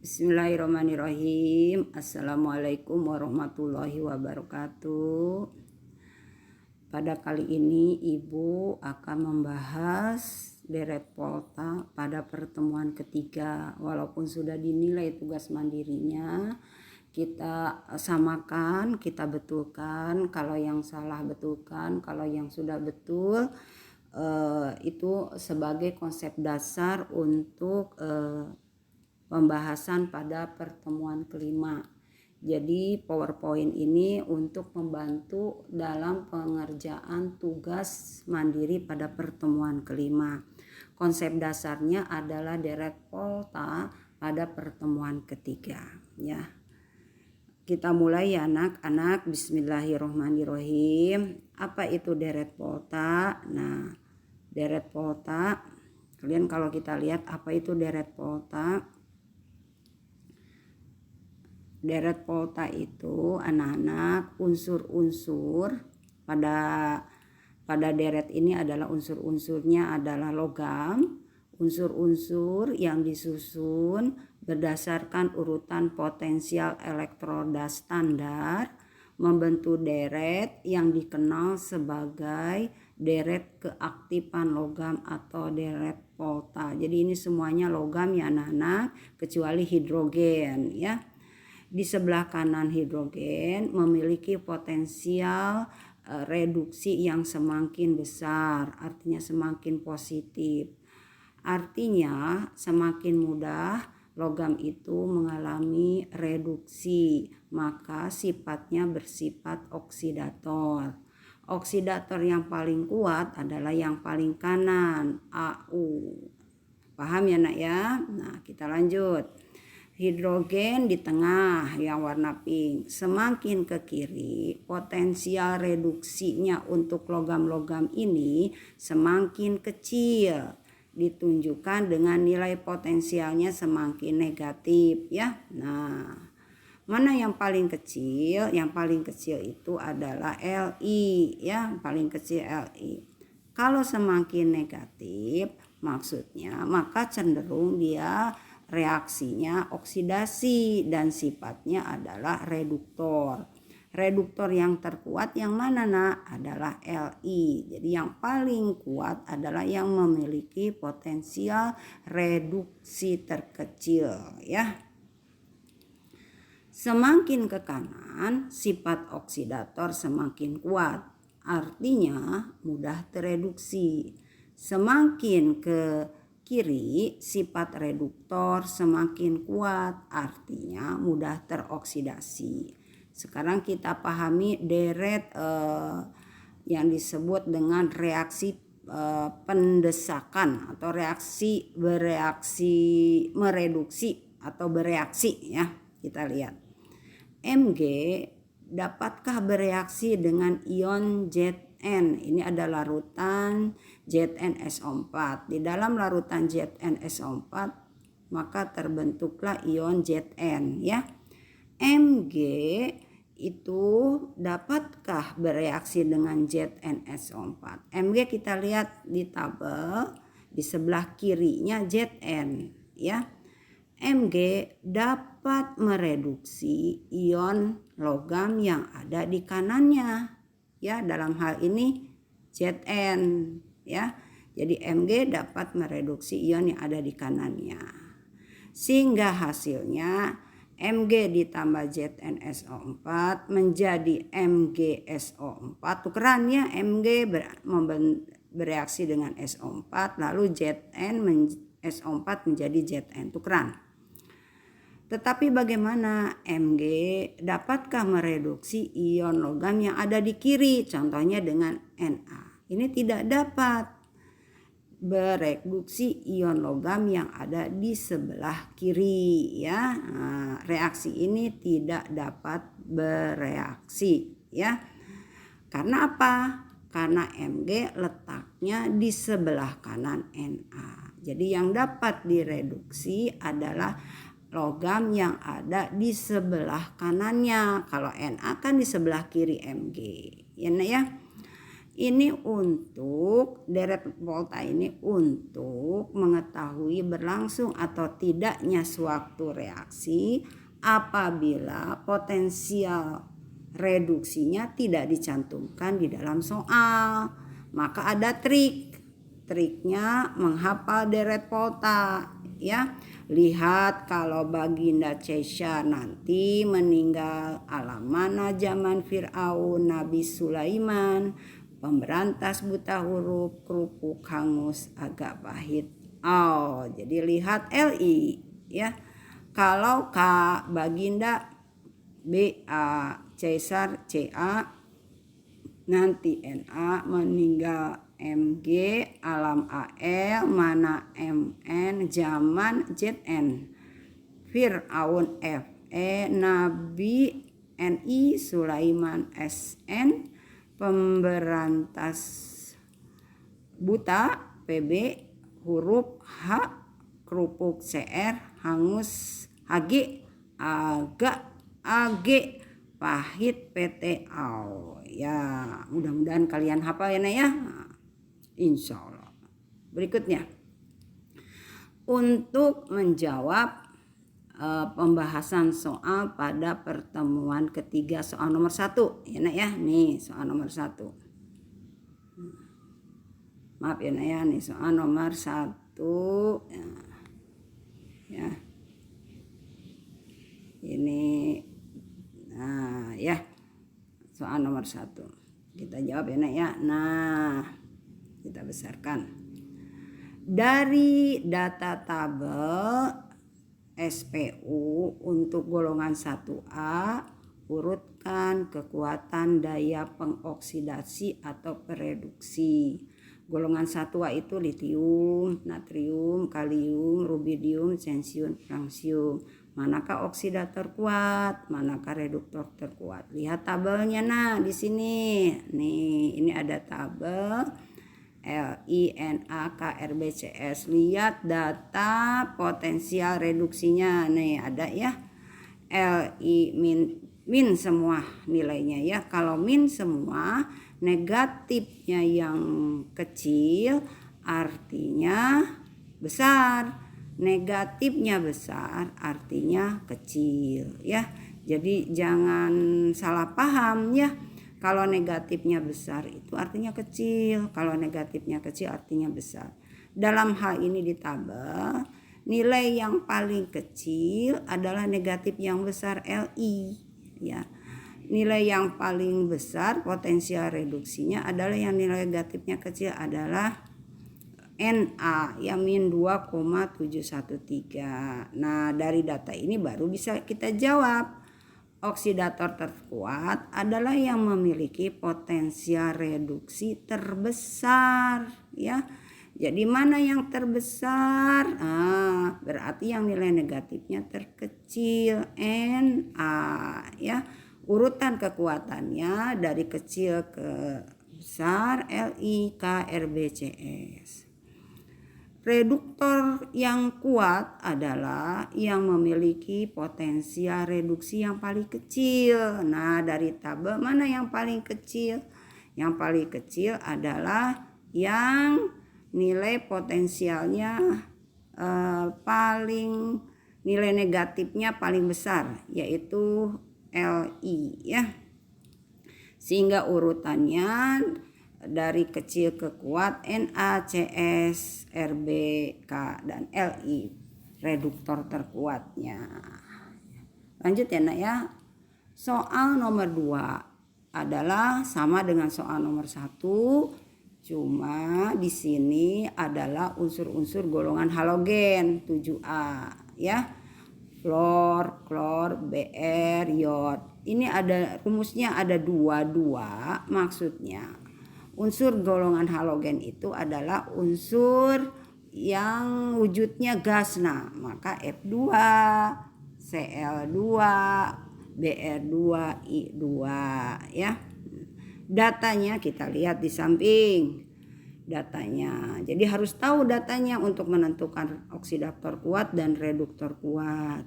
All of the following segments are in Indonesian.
Bismillahirrahmanirrahim. Assalamualaikum warahmatullahi wabarakatuh. Pada kali ini Ibu akan membahas deret polta pada pertemuan ketiga. Walaupun sudah dinilai tugas mandirinya, kita samakan, kita betulkan. Kalau yang salah betulkan, kalau yang sudah betul itu sebagai konsep dasar untuk pembahasan pada pertemuan kelima. Jadi PowerPoint ini untuk membantu dalam pengerjaan tugas mandiri pada pertemuan kelima. Konsep dasarnya adalah deret polta pada pertemuan ketiga, ya. Kita mulai ya anak-anak. Bismillahirrohmanirrohim. Apa itu deret polta? Nah, deret polta, kalian kalau kita lihat apa itu deret polta? Deret polta itu anak-anak unsur-unsur pada deret ini adalah unsur-unsurnya adalah logam, unsur-unsur yang disusun berdasarkan urutan potensial elektroda standar membentuk deret yang dikenal sebagai deret keaktifan logam atau deret polta. Jadi ini semuanya logam ya anak-anak, kecuali hidrogen ya. Di sebelah kanan hidrogen memiliki potensial reduksi yang semakin besar, artinya semakin positif. Artinya semakin mudah logam itu mengalami reduksi, maka sifatnya bersifat oksidator. Oksidator yang paling kuat adalah yang paling kanan, AU. Paham ya nak ya? Nah, kita lanjut. Hidrogen di tengah yang warna pink. Semakin ke kiri, potensial reduksinya untuk logam-logam ini semakin kecil. Ditunjukkan dengan nilai potensialnya semakin negatif ya. Nah, mana yang paling kecil? Yang paling kecil itu adalah Li ya, paling kecil Li. Kalau semakin negatif maksudnya maka cenderung dia reaksinya oksidasi dan sifatnya adalah reduktor. Reduktor yang terkuat yang mana nak? Adalah Li. Jadi yang paling kuat adalah yang memiliki potensial reduksi terkecil ya. Semakin ke kanan sifat oksidator semakin kuat. Artinya mudah tereduksi. Semakin ke kiri sifat reduktor semakin kuat, artinya mudah teroksidasi. Sekarang kita pahami deret yang disebut dengan reaksi pendesakan atau reaksi mereduksi atau bereaksi ya. Kita lihat. Mg dapatkah bereaksi dengan ion Zn? Ini adalah larutan ZnSO4. Di dalam larutan ZnSO4 maka terbentuklah ion Zn ya. Mg itu dapatkah bereaksi dengan ZnSO4? Mg kita lihat di tabel di sebelah kirinya Zn ya. Mg dapat mereduksi ion logam yang ada di kanannya ya, dalam hal ini Zn ya. Jadi Mg dapat mereduksi ion yang ada di kanannya. Sehingga hasilnya Mg ditambah ZnSO4 menjadi MgSO4. Tukeran ya, Mg bereaksi dengan SO4 lalu SO4 menjadi Zn. Tukeran. Tetapi bagaimana Mg dapatkah mereduksi ion logam yang ada di kiri? Contohnya dengan Na. Ini tidak dapat bereduksi ion logam yang ada di sebelah kiri ya. Nah, reaksi ini tidak dapat bereaksi ya. Karena apa? Karena Mg letaknya di sebelah kanan Na. Jadi yang dapat direduksi adalah logam yang ada di sebelah kanannya. Kalau Na kan di sebelah kiri Mg. Ya. Ini untuk deret volta ini untuk mengetahui berlangsung atau tidaknya suatu reaksi apabila potensial reduksinya tidak dicantumkan di dalam soal. Maka ada triknya menghafal deret volta ya. Lihat kalau baginda Cesha nanti meninggal ala mana zaman Fir'aun, Nabi Sulaiman, pemberantas buta huruf, kerupuk hangus agak pahit. Jadi lihat LI ya. Kalau K baginda, BA Caesar, CA, nanti NA meninggal MG, alam AL, mana MN, zaman ZN, Fir'aun FE, Nabi NI, Sulaiman SN, pemberantas buta PB, huruf H, kerupuk CR, hangus HG, agak AG, pahit PT ya. Mudah-mudahan kalian hafal ya. Insya Allah. Berikutnya untuk menjawab pembahasan soal pada pertemuan ketiga soal nomor 1 ya nak ya. Nih soal nomor 1. Maaf ya nak ya, nih soal nomor 1 ya. Ini ya soal nomor 1 kita jawab ya nak ya. Kita besarkan dari data tabel SPU untuk golongan 1A, urutkan kekuatan daya pengoksidasi atau pereduksi. Golongan 1A itu litium, natrium, kalium, rubidium, cesium, francium. Manakah oksidator kuat, manakah reduktor terkuat? Lihat tabelnya di sini. Nih, ini ada tabel LINAKRBCS. Lihat data potensial reduksinya. Nih ada ya. LI min semua nilainya ya. Kalau min semua, negatifnya yang kecil artinya besar. Negatifnya besar artinya kecil ya. Jadi jangan salah paham ya. Kalau negatifnya besar itu artinya kecil. Kalau negatifnya kecil artinya besar. Dalam hal ini di tabel, nilai yang paling kecil adalah negatif yang besar LI ya. Nilai yang paling besar potensial reduksinya adalah yang nilai negatifnya kecil adalah NA yang min 2,713. Nah, dari data ini baru bisa kita jawab. Oksidator terkuat adalah yang memiliki potensial reduksi terbesar ya. Jadi mana yang terbesar? Berarti yang nilai negatifnya terkecil, NA ya. Urutan kekuatannya dari kecil ke besar, LI, K, RB, CS. Reduktor yang kuat adalah yang memiliki potensial reduksi yang paling kecil. Nah, dari tabel mana yang paling kecil? Yang paling kecil adalah yang nilai potensialnya nilai negatifnya paling besar, yaitu LI ya. Sehingga urutannya dari kecil ke kuat NA, CS, RB, K, dan LI reduktor terkuatnya. Lanjut ya nak ya. Soal nomor 2 adalah sama dengan soal nomor 1, cuma di sini adalah unsur-unsur golongan halogen 7A ya. Fluor, klor, Br, iod. Ini ada rumusnya ada 22, maksudnya unsur golongan halogen itu adalah unsur yang wujudnya gas. Nah, maka F2, Cl2, Br2, I2 ya. Datanya kita lihat di samping datanya. Jadi harus tahu datanya untuk menentukan oksidator kuat dan reduktor kuat.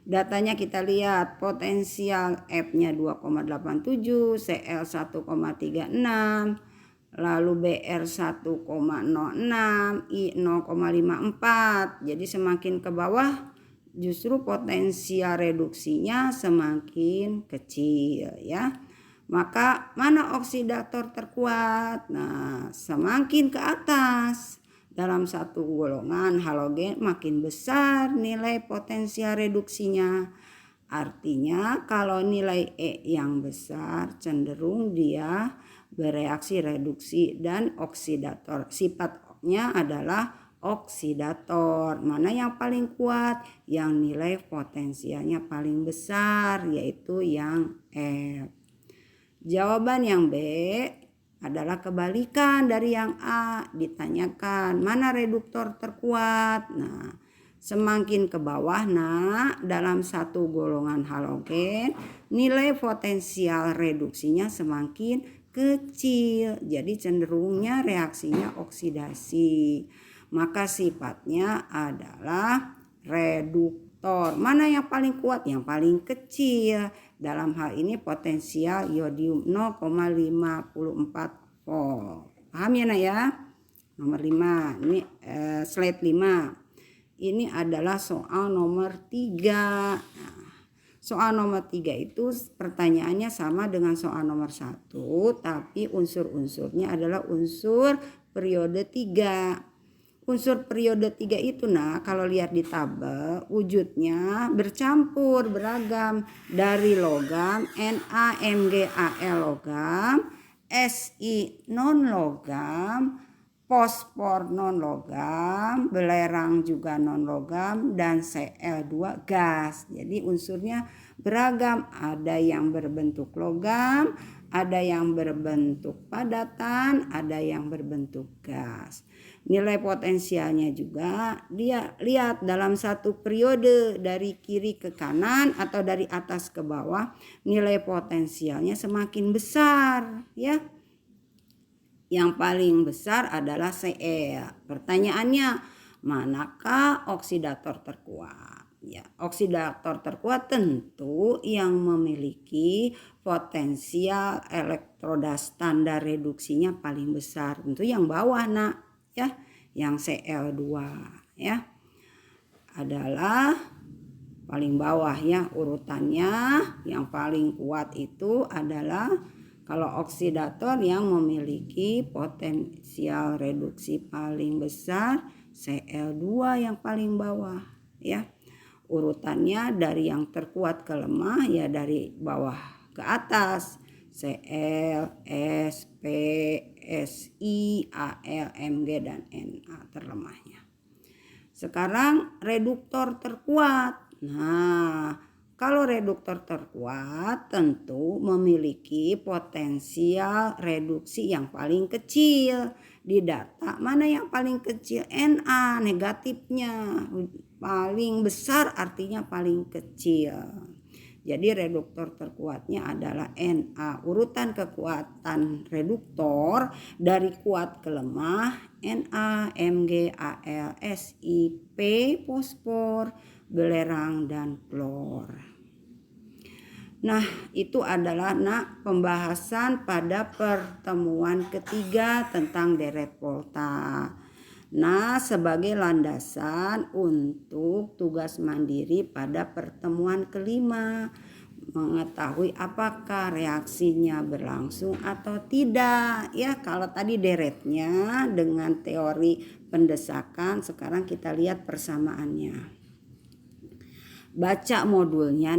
Datanya kita lihat potensial F-nya 2,87, Cl 1,36, lalu BR 1,06, I 0,54. Jadi semakin ke bawah justru potensial reduksinya semakin kecil ya. Maka mana oksidator terkuat? Nah, semakin ke atas dalam satu golongan halogen makin besar nilai potensial reduksinya. Artinya kalau nilai E yang besar cenderung dia bereaksi reduksi dan oksidator. Sifatnya adalah oksidator. Mana yang paling kuat? Yang nilai potensialnya paling besar, yaitu yang F. Jawaban yang B adalah kebalikan dari yang A. Ditanyakan mana reduktor terkuat. Nah, semakin ke bawah dalam satu golongan halogen nilai potensial reduksinya semakin kecil. Jadi cenderungnya reaksinya oksidasi. Maka sifatnya adalah reduktor. Mana yang paling kuat? Yang paling kecil. Dalam hal ini potensial iodium 0,54 volt. Paham ya nak ya? Nomor 5. Ini slide 5. Ini adalah soal nomor 3. Nah, soal nomor 3 itu pertanyaannya sama dengan soal nomor 1, tapi unsur-unsurnya adalah unsur periode 3. Unsur periode 3 itu kalau lihat di tabel wujudnya bercampur beragam dari logam, Na, Mg, Al logam, Si non logam, fosfor non logam, belerang juga non logam, dan Cl2 gas. Jadi unsurnya beragam, ada yang berbentuk logam, ada yang berbentuk padatan, ada yang berbentuk gas. Nilai potensialnya juga dia lihat dalam satu periode dari kiri ke kanan atau dari atas ke bawah, nilai potensialnya semakin besar ya. Yang paling besar adalah Cl. Pertanyaannya, manakah oksidator terkuat? Ya, oksidator terkuat tentu yang memiliki potensial elektroda standar reduksinya paling besar. Tentu yang bawah ya, yang Cl2 ya. Adalah paling bawah ya urutannya. Yang paling kuat itu adalah kalau oksidator yang memiliki potensial reduksi paling besar Cl2 yang paling bawah ya. Urutannya dari yang terkuat ke lemah ya dari bawah ke atas. Cl, S, P, Si, Al, Mg, dan Na terlemahnya. Sekarang reduktor terkuat. Nah, kalau reduktor terkuat tentu memiliki potensial reduksi yang paling kecil. Di data mana yang paling kecil? Na, negatifnya. Paling besar artinya paling kecil. Jadi reduktor terkuatnya adalah Na. Urutan kekuatan reduktor dari kuat ke lemah: Na, Mg, Al, Si, P, fosfor, belerang, dan klor. Nah, itu adalah pembahasan pada pertemuan ketiga tentang deret volta. Sebagai landasan untuk tugas mandiri pada pertemuan kelima, mengetahui apakah reaksinya berlangsung atau tidak ya. Kalau tadi deretnya dengan teori pendesakan, sekarang kita lihat persamaannya. Baca modulnya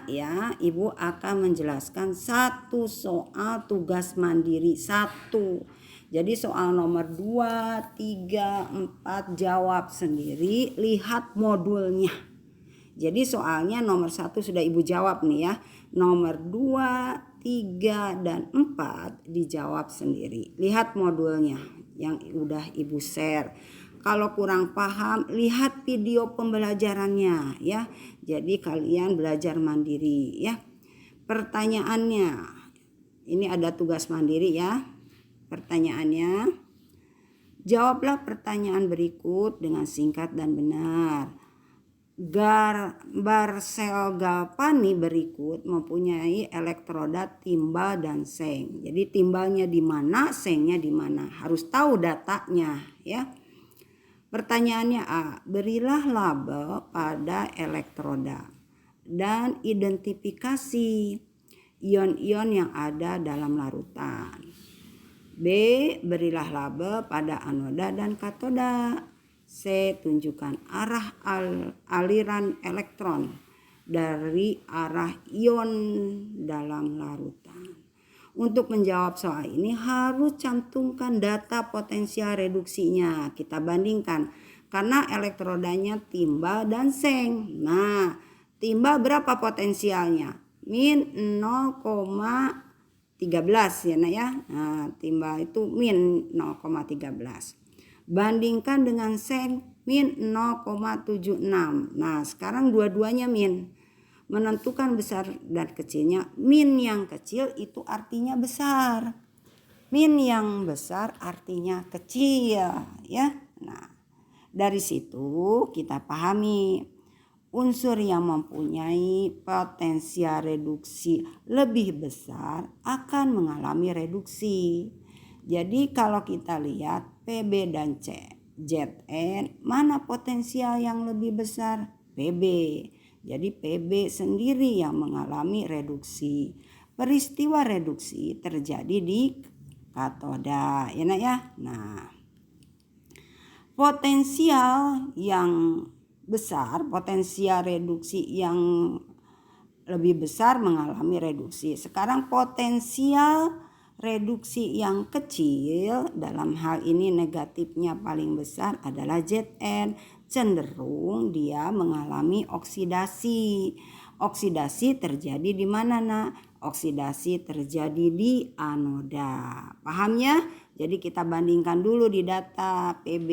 ya. Ibu akan menjelaskan satu soal tugas mandiri 1. Jadi soal nomor 2, 3, 4 jawab sendiri, lihat modulnya. Jadi soalnya nomor 1 sudah ibu jawab nih ya. Nomor 2, 3, dan 4 dijawab sendiri. Lihat modulnya yang udah ibu share. Kalau kurang paham, lihat video pembelajarannya ya. Jadi kalian belajar mandiri ya. Pertanyaannya, ini ada tugas mandiri ya. Pertanyaannya, jawablah pertanyaan berikut dengan singkat dan benar. Gambar sel galvani berikut mempunyai elektroda timbal dan seng. Jadi timbalnya di mana, sengnya di mana. Harus tahu datanya ya. Pertanyaannya A. Berilah label pada elektroda dan identifikasi ion-ion yang ada dalam larutan. B. Berilah label pada anoda dan katoda. C. Tunjukkan arah aliran elektron dari arah ion dalam larutan. Untuk menjawab soal ini harus cantumkan data potensial reduksinya. Kita bandingkan karena elektrodanya timbal dan seng. Nah, timbal berapa potensialnya? Min 0,13 ya nak ya. Nah, timbal itu min 0,13. Bandingkan dengan seng min 0,76. Nah, sekarang dua-duanya min. Menentukan besar dan kecilnya. Min yang kecil itu artinya besar. Min yang besar artinya kecil ya. Nah, dari situ kita pahami unsur yang mempunyai potensial reduksi lebih besar akan mengalami reduksi. Jadi kalau kita lihat PB dan Zn, mana potensial yang lebih besar? PB. Jadi PB sendiri yang mengalami reduksi. Peristiwa reduksi terjadi di katoda, ya nak ya. Nah, potensial yang besar, potensial reduksi yang lebih besar mengalami reduksi. Sekarang potensial reduksi yang kecil, dalam hal ini negatifnya paling besar adalah Zn. Cenderung dia mengalami oksidasi. Oksidasi terjadi di mana nak? Oksidasi terjadi di anoda. Paham ya? Jadi kita bandingkan dulu di data PB.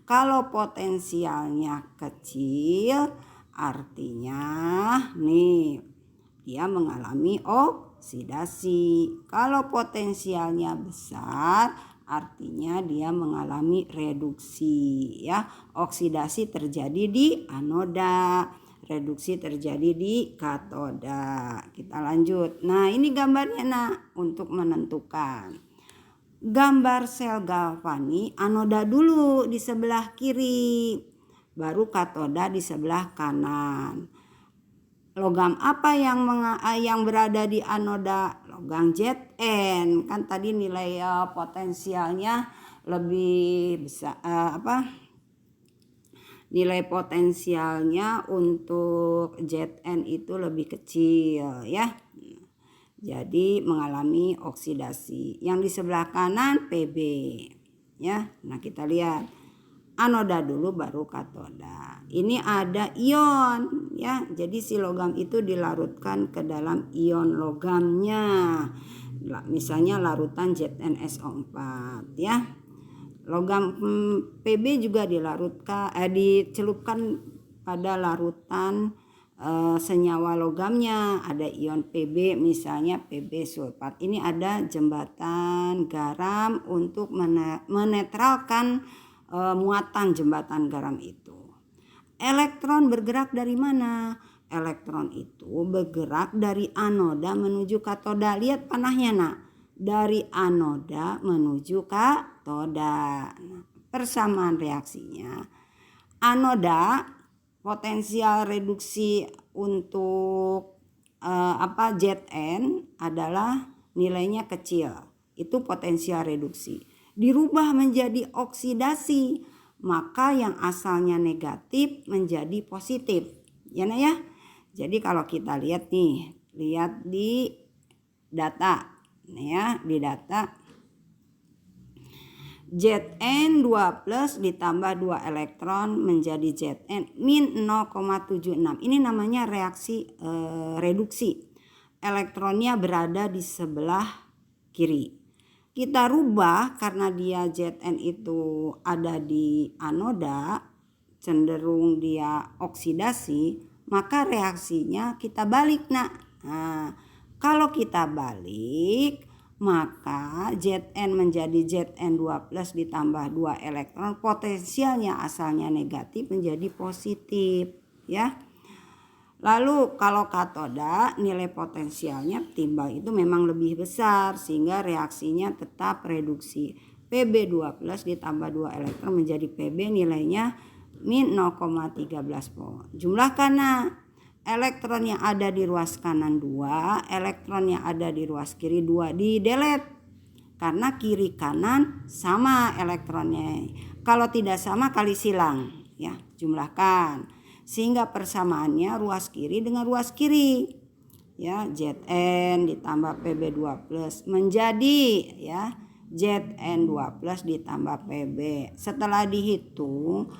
Kalau potensialnya kecil artinya nih dia mengalami oksidasi. Kalau potensialnya besar artinya dia mengalami reduksi ya. Oksidasi terjadi di anoda, reduksi terjadi di katoda. Kita lanjut. Nah, ini gambarnya nak untuk menentukan. Gambar sel galvani, anoda dulu di sebelah kiri, baru katoda di sebelah kanan. Logam apa yang berada di anoda? Logam Zn. Kan tadi nilai potensialnya lebih besar nilai potensialnya untuk Zn itu lebih kecil ya. Jadi mengalami oksidasi. Yang di sebelah kanan PB ya. Nah, kita lihat anoda dulu baru katoda. Ini ada ion ya. Jadi si logam itu dilarutkan ke dalam ion logamnya. Misalnya larutan ZnSO4 ya. Logam Pb juga dicelupkan pada larutan senyawa logamnya. Ada ion Pb, misalnya Pb sulfat. Ini ada jembatan garam untuk menetralkan muatan jembatan garam itu. Elektron bergerak dari mana? Elektron itu bergerak dari anoda menuju katoda. Lihat panahnya nak. Dari anoda menuju katoda. Nah, persamaan reaksinya. Anoda potensial reduksi untuk Zn adalah nilainya kecil. Itu potensial reduksi. Dirubah menjadi oksidasi, maka yang asalnya negatif menjadi positif. Ya nak ya. Jadi kalau kita lihat nih, lihat di data. Nih ya, di data Zn 2 plus ditambah 2 elektron menjadi Zn min 0,76. Ini namanya reaksi reduksi. Elektronnya berada di sebelah kiri. Kita rubah karena dia Zn itu ada di anoda, cenderung dia oksidasi, maka reaksinya kita balik nak. Nah, kalau kita balik maka Zn menjadi Zn 2 plus ditambah 2 elektron, potensialnya asalnya negatif menjadi positif ya. Lalu kalau katoda nilai potensialnya timbal itu memang lebih besar sehingga reaksinya tetap reduksi. Pb2+ ditambah 2 elektron menjadi Pb nilainya min 0,13 volt. Jumlah kanan elektron yang ada di ruas kanan 2, elektron yang ada di ruas kiri 2 di delete. Karena kiri kanan sama elektronnya. Kalau tidak sama kali silang ya, jumlahkan. Sehingga persamaannya ruas kiri dengan ruas kiri. Ya, Zn ditambah Pb2+ menjadi ya Zn2+ ditambah Pb. Setelah dihitung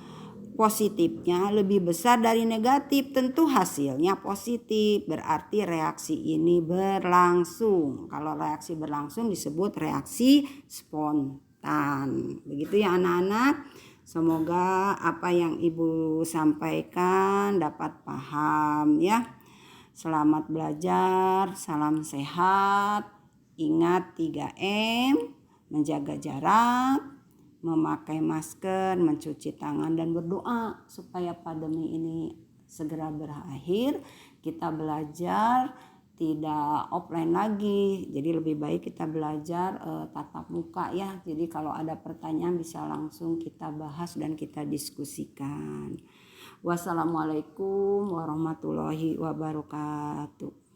positifnya lebih besar dari negatif, tentu hasilnya positif. Berarti reaksi ini berlangsung. Kalau reaksi berlangsung disebut reaksi spontan. Begitu ya anak-anak. Semoga apa yang Ibu sampaikan dapat paham ya. Selamat belajar, salam sehat. Ingat 3M, menjaga jarak, memakai masker, mencuci tangan dan berdoa supaya pandemi ini segera berakhir. Kita belajar tidak offline lagi, jadi lebih baik kita belajar tatap muka ya. Jadi kalau ada pertanyaan bisa langsung kita bahas dan kita diskusikan. Wassalamualaikum warahmatullahi wabarakatuh.